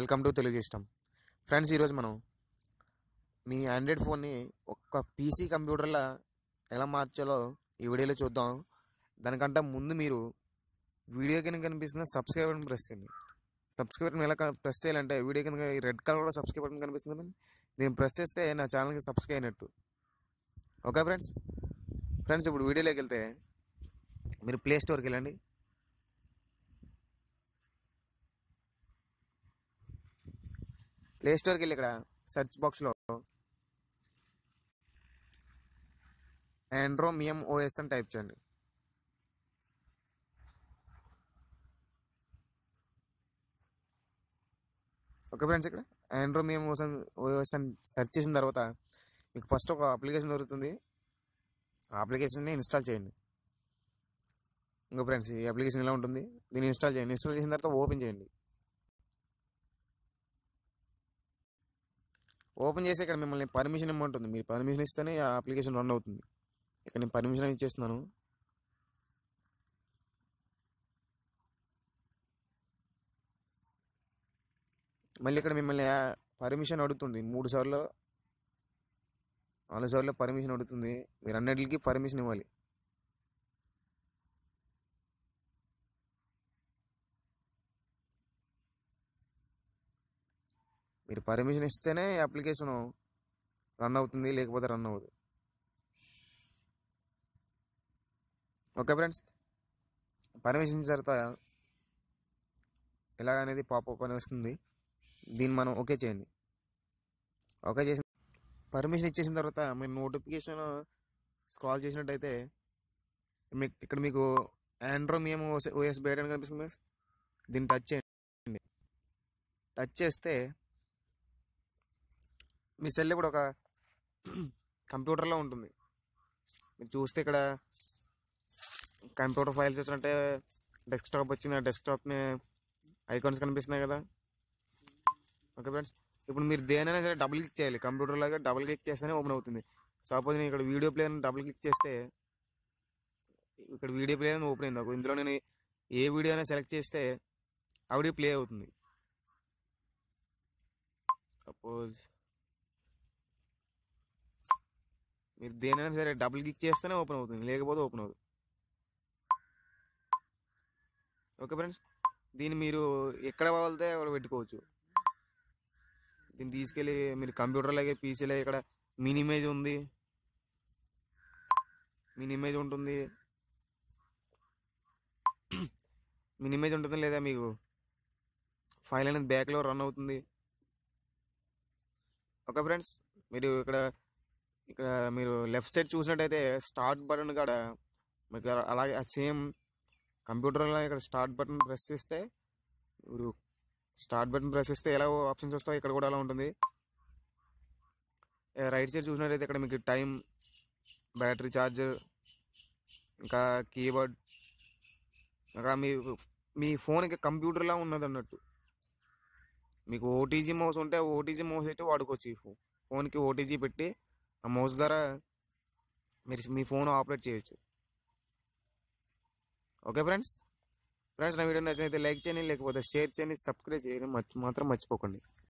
Welcome to Telugu system. Friends, ఈరోజు మనం మీ Android ఫోన్ని ఒక పీసీ కంప్యూటర్లా ఎలా మార్చాలో ఈ వీడియోలో చూద్దాం. దానికంటే ముందు మీరు వీడియో కింద కనిపిస్తున్న సబ్స్క్రైబ్ బటన్ ప్రెస్ చేయండి. సబ్స్క్రైబ్ బటన్ ఎలా ప్రెస్ చేయాలంటే వీడియో కింద ఈ రెడ్ కలర్లో సబ్స్క్రైబ్ బటన్ కనిపిస్తుంది. దీన్ని ప్రెస్ చేస్తే నా ఛానల్కి సబ్స్క్రైబ్ అయినట్టు. ఓకే ఫ్రెండ్స్, ఇప్పుడు వీడియోలోకి వెళ్తే మీరు ప్లే స్టోర్కి వెళ్ళండి. ప్లే స్టోర్కి వెళ్ళి ఇక్కడ సెర్చ్ బాక్స్లో ఆండ్రోమియం ఓఎస్ అని టైప్ చేయండి. ఓకే ఫ్రెండ్స్, ఇక్కడ ఆండ్రోమియం ఓఎస్ అని సెర్చ్ చేసిన తర్వాత మీకు ఫస్ట్ ఒక అప్లికేషన్ దొరుకుతుంది. ఆ అప్లికేషన్ని ఇన్స్టాల్ చేయండి. ఇంకా ఫ్రెండ్స్, ఈ అప్లికేషన్ ఇలా ఉంటుంది. దీన్ని ఇన్స్టాల్ చేయండి. ఇన్స్టాల్ చేసిన తర్వాత ఓపెన్ చేయండి. ఓపెన్ చేసి ఇక్కడ మిమ్మల్ని పర్మిషన్ ఇమ్మంటుంది. మీరు పర్మిషన్ ఇస్తేనే ఆ అప్లికేషన్ రన్ అవుతుంది. ఇక్కడ నేను పర్మిషన్ ఇచ్చేస్తున్నాను. మళ్ళీ ఇక్కడ మిమ్మల్ని పర్మిషన్ అడుగుతుంది 3 సార్లు 4 సార్లు పర్మిషన్ అడుగుతుంది. మీరు అన్నిటికీ పర్మిషన్ ఇవ్వాలి. మీరు పర్మిషన్ ఇస్తేనే అప్లికేషన్ రన్ అవుతుంది, లేకపోతే రన్ అవ్వదు. ఓకే ఫ్రెండ్స్, పర్మిషన్ ఇచ్చిన తర్వాత ఎలా అనేది పాపప్ అని వస్తుంది. దీన్ని మనం ఓకే చేయండి. ఓకే చేసిన పర్మిషన్ ఇచ్చేసిన తర్వాత మీరు నోటిఫికేషన్ స్క్రాల్ చేసినట్టయితే ఇక్కడ మీకు ఆండ్రోమియం ఓఎస్ బేటా అని కనిపిస్తుంది. దీన్ని టచ్ చేయండి. టచ్ చేస్తే మీ సెల్ కూడా ఒక కంప్యూటర్లో ఉంటుంది. మీరు చూస్తే ఇక్కడ కంప్యూటర్ ఫైల్స్ వచ్చినట్టే డెస్క్టాప్ వచ్చింది. ఆ డెస్క్టాప్ని ఐకాన్స్ కనిపిస్తున్నాయి కదా. ఓకే ఫ్రెండ్స్, ఇప్పుడు మీరు దేనైనా సరే డబుల్ క్లిక్ చేయాలి. కంప్యూటర్ లాగా డబుల్ క్లిక్ చేస్తేనే ఓపెన్ అవుతుంది. సపోజ్ నేను ఇక్కడ వీడియో ప్లేయర్ డబుల్ క్లిక్ చేస్తే ఇక్కడ వీడియో ప్లేయర్ అని ఓపెన్ అయింది. ఇందులో నేను ఏ వీడియో అయినా సెలెక్ట్ చేస్తే ఆవిడ ప్లే అవుతుంది. సపోజ్ మీరు దేనైనా సరే డబుల్ క్లిక్ చేస్తేనే ఓపెన్ అవుతుంది, లేకపోతే ఓపెన్ అవుతుంది. ఓకే ఫ్రెండ్స్, దీన్ని మీరు ఎక్కడ కావాలితే అక్కడ పెట్టుకోవచ్చు. దీన్ని తీసుకెళ్ళి మీరు కంప్యూటర్ లాగే పీసీలో ఇక్కడ మినీ ఇమేజ్ ఉంది, మినీ ఇమేజ్ ఉంటుంది, మినీ ఇమేజ్ ఉంటుంది, లేదా మీకు ఫైల్ అనేది బ్యాక్లో రన్ అవుతుంది. ఓకే ఫ్రెండ్స్, మీరు ఇక్కడ మీరు లెఫ్ట్ సైడ్ చూసినట్టయితే స్టార్ట్ బటన్ కాడ మీకు అలాగే సేమ్ కంప్యూటర్లో ఇక్కడ స్టార్ట్ బటన్ ప్రెస్ చేస్తే మీరు ఎలా ఆప్షన్స్ వస్తాయి, ఇక్కడ కూడా అలా ఉంటుంది. రైట్ సైడ్ చూసినట్టయితే ఇక్కడ మీకు టైం, బ్యాటరీ ఛార్జర్, ఇంకా కీబోర్డ్, ఇంకా మీ ఫోన్కి కంప్యూటర్లా ఉన్నది అన్నట్టు. మీకు ఓటీజీ మౌస్ ఉంటే ఓటీజీ మౌస్ అయితే వాడుకోవచ్చు. ఈ ఫోన్కి ఓటీజీ పెట్టి ఆ మౌస్ ద్వారా మీరు మీ ఫోన్ ఆపరేట్ చేయొచ్చు. ఓకే ఫ్రెండ్స్, నా వీడియో నచ్చినైతే లైక్ చేయండి, లేకపోతే షేర్ చేయండి, సబ్స్క్రైబ్ చేయడం మాత్రం మర్చిపోకండి.